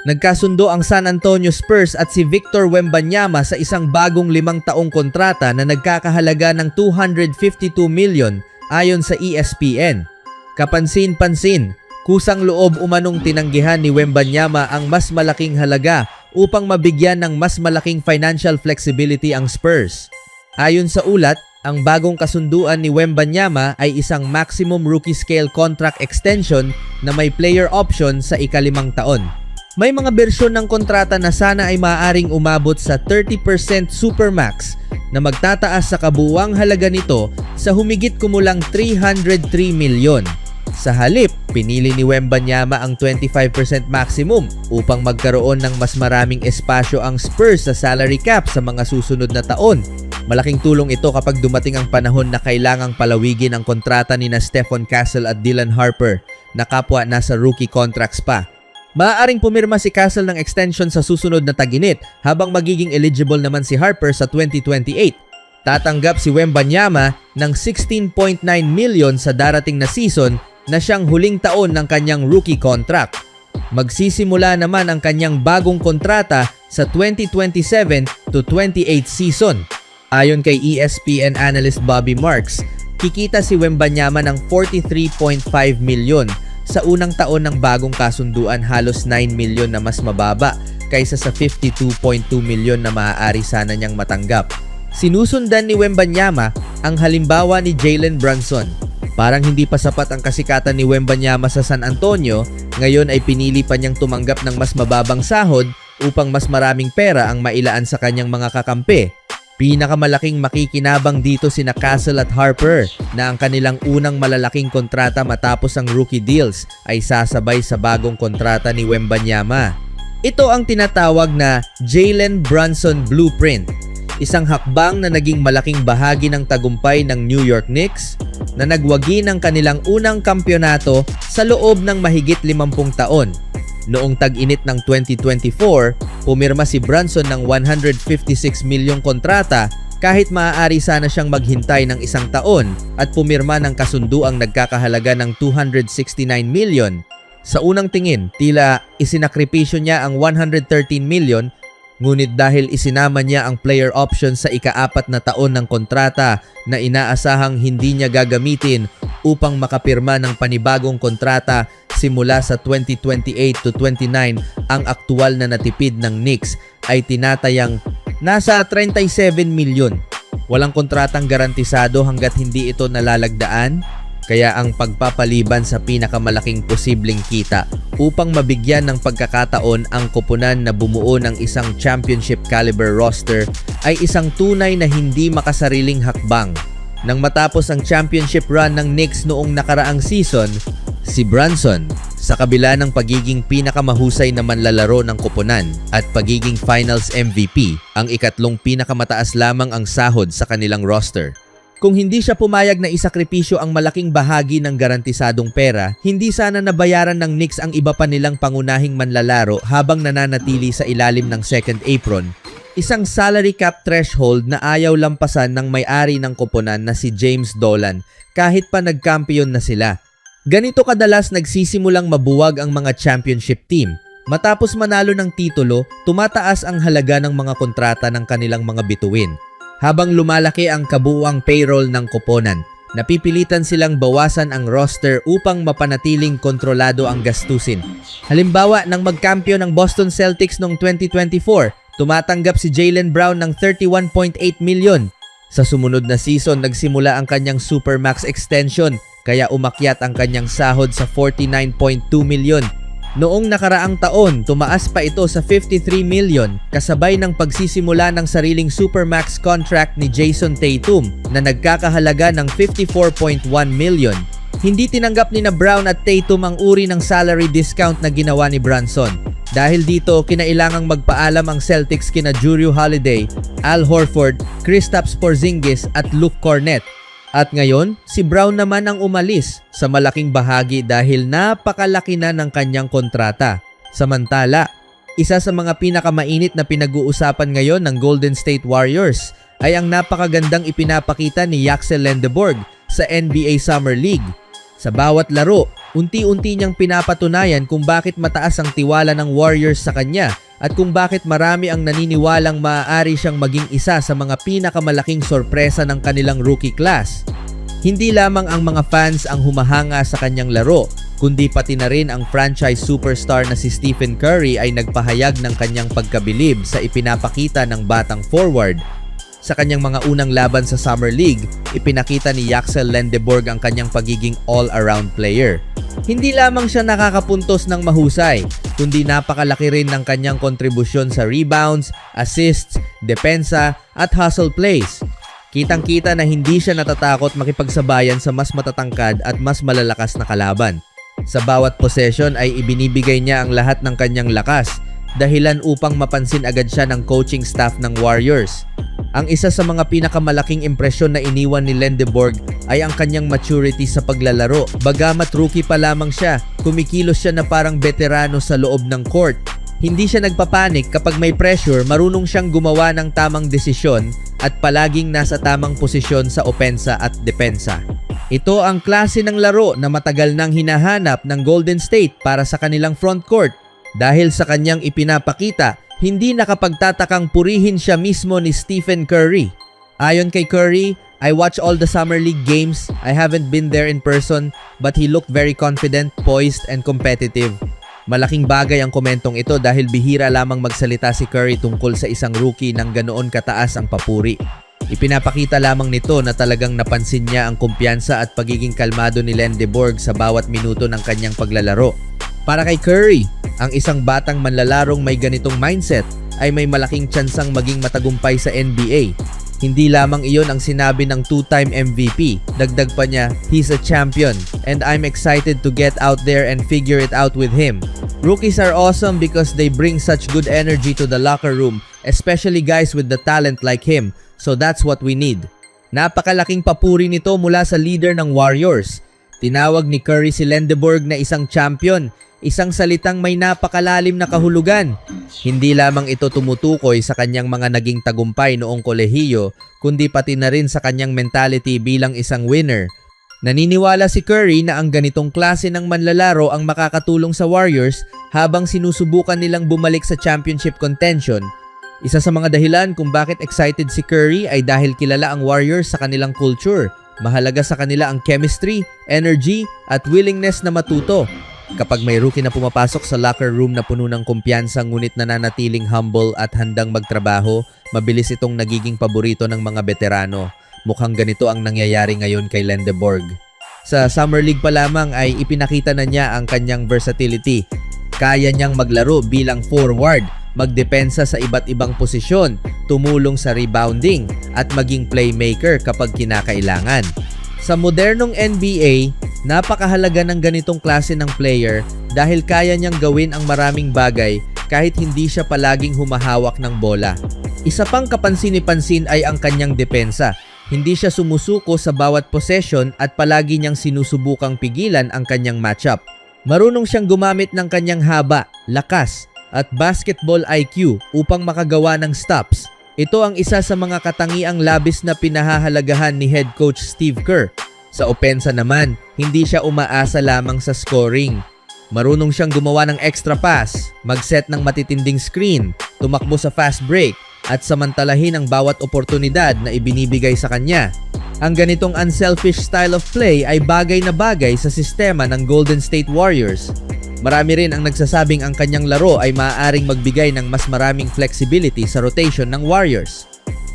Nagkasundo ang San Antonio Spurs at si Victor Wembanyama sa isang bagong 5 taong kontrata na nagkakahalaga ng $252 million ayon sa ESPN. Kapansin-pansin, kusang loob umanong tinanggihan ni Wembanyama ang mas malaking halaga upang mabigyan ng mas malaking financial flexibility ang Spurs. Ayon sa ulat, ang bagong kasunduan ni Wembanyama ay isang maximum rookie scale contract extension na may player option sa ika-5 taon. May mga bersyon ng kontrata na sana ay maaaring umabot sa 30% supermax na magtataas sa kabuuang halaga nito sa humigit kumulang $303 million. Sa halip, pinili ni Wembanyama ang 25% maximum upang magkaroon ng mas maraming espasyo ang Spurs sa salary cap sa mga susunod na taon. Malaking tulong ito kapag dumating ang panahon na kailangang palawigin ang kontrata ni Stephon Castle at Dylan Harper na kapwa nasa rookie contracts pa. Maaaring pumirma si Castle ng extension sa susunod na tag-init habang magiging eligible naman si Harper sa 2028. Tatanggap si Wembanyama ng $16.9 million sa darating na season na siyang huling taon ng kanyang rookie contract. Magsisimula naman ang kanyang bagong kontrata sa 2027 to 28 season. Ayon kay ESPN analyst Bobby Marks, kikita si Wembanyama ng $43.5 million sa unang taon ng bagong kasunduan, halos $9 million na mas mababa kaysa sa $52.2 million na maaari sana niyang matanggap. Sinusundan ni Wembanyama ang halimbawa ni Jalen Brunson. Parang hindi pa sapat ang kasikatan ni Wembanyama sa San Antonio, ngayon ay pinili pa niyang tumanggap ng mas mababang sahod upang mas maraming pera ang mailaan sa kanyang mga kakampi. Pinakamalaking makikinabang dito sina Castle at Harper na ang kanilang unang malalaking kontrata matapos ang rookie deals ay sasabay sa bagong kontrata ni Wembanyama. Ito ang tinatawag na Jalen Brunson Blueprint, isang hakbang na naging malaking bahagi ng tagumpay ng New York Knicks na nagwagi ng kanilang unang kampyonato sa loob ng mahigit 50 taon. Noong tag-init ng 2024, pumirma si Brunson ng $156 milyong kontrata kahit maaari sana siyang maghintay ng 1 taon at pumirma ng kasunduang nagkakahalaga ng $269 million. Sa unang tingin, tila isinakripisyo niya ang $113 million, ngunit dahil isinama niya ang player option sa ika-4 na taon ng kontrata na inaasahang hindi niya gagamitin upang makapirma ng panibagong kontrata simula sa 2028 to 29, ang aktual na natipid ng Knicks ay tinatayang nasa $37 million. Walang kontratang garantisado hanggat hindi ito nalalagdaan, kaya ang pagpapaliban sa pinakamalaking posibleng kita upang mabigyan ng pagkakataon ang koponan na bumuo ng isang championship caliber roster ay isang tunay na hindi makasariling hakbang. Nang matapos ang championship run ng Knicks noong nakaraang season, si Brunson, sa kabila ng pagiging pinakamahusay na manlalaro ng koponan at pagiging finals MVP, ang ikatlong pinakamataas lamang ang sahod sa kanilang roster. Kung hindi siya pumayag na isakripisyo ang malaking bahagi ng garantisadong pera, hindi sana nabayaran ng Knicks ang iba pa nilang pangunahing manlalaro habang nananatili sa ilalim ng second apron, isang salary cap threshold na ayaw lampasan ng may-ari ng koponan na si James Dolan kahit pa nagkampiyon na sila. Ganito kadalas nagsisimulang mabuwag ang mga championship team. Matapos manalo ng titulo, tumataas ang halaga ng mga kontrata ng kanilang mga bituin. Habang lumalaki ang kabuuang payroll ng koponan, napipilitan silang bawasan ang roster upang mapanatiling kontrolado ang gastusin. Halimbawa, nang magkampiyon ng Boston Celtics noong 2024, tumatanggap si Jaylen Brown ng $31.8 million. Sa sumunod na season, nagsimula ang kanyang Supermax extension, kaya umakyat ang kanyang sahod sa $49.2 million. Noong nakaraang taon, tumaas pa ito sa $53 million kasabay ng pagsisimula ng sariling Supermax contract ni Jason Tatum na nagkakahalaga ng $54.1 million. Hindi tinanggap ni Brown at Tatum ang uri ng salary discount na ginawa ni Brunson. Dahil dito, kinailangang magpaalam ang Celtics kina Jrue Holiday, Al Horford, Kristaps Porzingis at Luke Kornet. At ngayon, si Brown naman ang umalis sa malaking bahagi dahil napakalaki na ng kanyang kontrata. Samantala, isa sa mga pinakamainit na pinag-uusapan ngayon ng Golden State Warriors ay ang napakagandang ipinapakita ni Axel Lendeborg sa NBA Summer League. Sa bawat laro, Unti-unti niyang pinapatunayan kung bakit mataas ang tiwala ng Warriors sa kanya at kung bakit marami ang naniniwalang maaari siyang maging isa sa mga pinakamalaking sorpresa ng kanilang rookie class. Hindi lamang ang mga fans ang humahanga sa kanyang laro, kundi pati na rin ang franchise superstar na si Stephen Curry ay nagpahayag ng kanyang pagkabilib sa ipinapakita ng batang forward. Sa kanyang mga unang laban sa Summer League, ipinakita ni Yaxel Lendeborg ang kanyang pagiging all-around player. Hindi lamang siya nakakapuntos ng mahusay, kundi napakalaki rin ng kanyang kontribusyon sa rebounds, assists, depensa at hustle plays. Kitang-kita na hindi siya natatakot makipagsabayan sa mas matatangkad at mas malalakas na kalaban. Sa bawat possession ay ibinibigay niya ang lahat ng kanyang lakas, dahilan upang mapansin agad siya ng coaching staff ng Warriors. Ang isa sa mga pinakamalaking impresyon na iniwan ni Lendeborg ay ang kanyang maturity sa paglalaro. Bagamat rookie pa lamang siya, kumikilos siya na parang veterano sa loob ng court. Hindi siya nagpapanik kapag may pressure, marunong siyang gumawa ng tamang desisyon at palaging nasa tamang posisyon sa opensa at depensa. Ito ang klase ng laro na matagal nang hinahanap ng Golden State para sa kanilang frontcourt. Dahil sa kanyang ipinapakita, hindi nakapagtatakang purihin siya mismo ni Stephen Curry. Ayon kay Curry, I watch all the Summer League games. I haven't been there in person, but he looked very confident, poised, and competitive. Malaking bagay ang komentong ito dahil bihira lamang magsalita si Curry tungkol sa isang rookie ng ganoon kataas ang papuri. Ipinapakita lamang nito na talagang napansin niya ang kumpiyansa at pagiging kalmado ni Lendeborg sa bawat minuto ng kanyang paglalaro. Para kay Curry, ang isang batang manlalarong may ganitong mindset ay may malaking tsansang maging matagumpay sa NBA. Hindi lamang iyon ang sinabi ng two-time MVP. Dagdag pa niya, he's a champion and I'm excited to get out there and figure it out with him. Rookies are awesome because they bring such good energy to the locker room, especially guys with the talent like him. So that's what we need. Napakalaking papuri nito mula sa leader ng Warriors. Tinawag ni Curry si Lendeborg na isang champion, isang salitang may napakalalim na kahulugan. Hindi lamang ito tumutukoy sa kanyang mga naging tagumpay noong kolehiyo, kundi pati na rin sa kanyang mentality bilang isang winner. Naniniwala si Curry na ang ganitong klase ng manlalaro ang makakatulong sa Warriors habang sinusubukan nilang bumalik sa championship contention. Isa sa mga dahilan kung bakit excited si Curry ay dahil kilala ang Warriors sa kanilang culture. Mahalaga sa kanila ang chemistry, energy, at willingness na matuto. Kapag may rookie na pumapasok sa locker room na puno ng kumpiyansa ngunit nananatiling humble at handang magtrabaho, mabilis itong nagiging paborito ng mga veterano. Mukhang ganito ang nangyayari ngayon kay Lendeborg. Sa Summer League pa lamang ay ipinakita na niya ang kanyang versatility. Kaya niyang maglaro bilang forward, magdepensa sa iba't ibang posisyon, tumulong sa rebounding, at maging playmaker kapag kinakailangan. Sa modernong NBA, napakahalaga ng ganitong klase ng player dahil kaya niyang gawin ang maraming bagay kahit hindi siya palaging humahawak ng bola. Isa pang kapansin-pansin ay ang kanyang depensa. Hindi siya sumusuko sa bawat possession at palagi niyang sinusubukang pigilan ang kanyang matchup. Marunong siyang gumamit ng kanyang haba, lakas, at basketball IQ upang makagawa ng stops. Ito ang isa sa mga katangiang labis na pinahahalagahan ni head coach Steve Kerr. Sa opensa naman, hindi siya umaasa lamang sa scoring. Marunong siyang gumawa ng extra pass, mag-set ng matitinding screen, tumakbo sa fast break, at samantalahin ang bawat oportunidad na ibinibigay sa kanya. Ang ganitong unselfish style of play ay bagay na bagay sa sistema ng Golden State Warriors. Marami rin ang nagsasabing ang kanyang laro ay maaaring magbigay ng mas maraming flexibility sa rotation ng Warriors.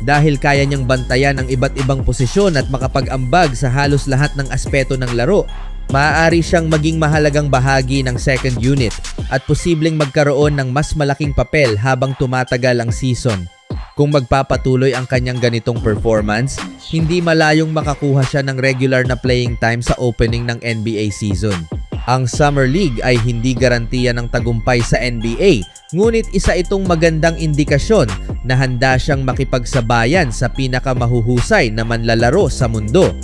Dahil kaya niyang bantayan ang iba't ibang posisyon at makapag-ambag sa halos lahat ng aspeto ng laro, maaari siyang maging mahalagang bahagi ng second unit at posibleng magkaroon ng mas malaking papel habang tumatagal ang season. Kung magpapatuloy ang kanyang ganitong performance, hindi malayong makakuha siya ng regular na playing time sa opening ng NBA season. Ang Summer League ay hindi garantiya ng tagumpay sa NBA, ngunit isa itong magandang indikasyon na handa siyang makipagsabayan sa pinakamahuhusay na manlalaro sa mundo.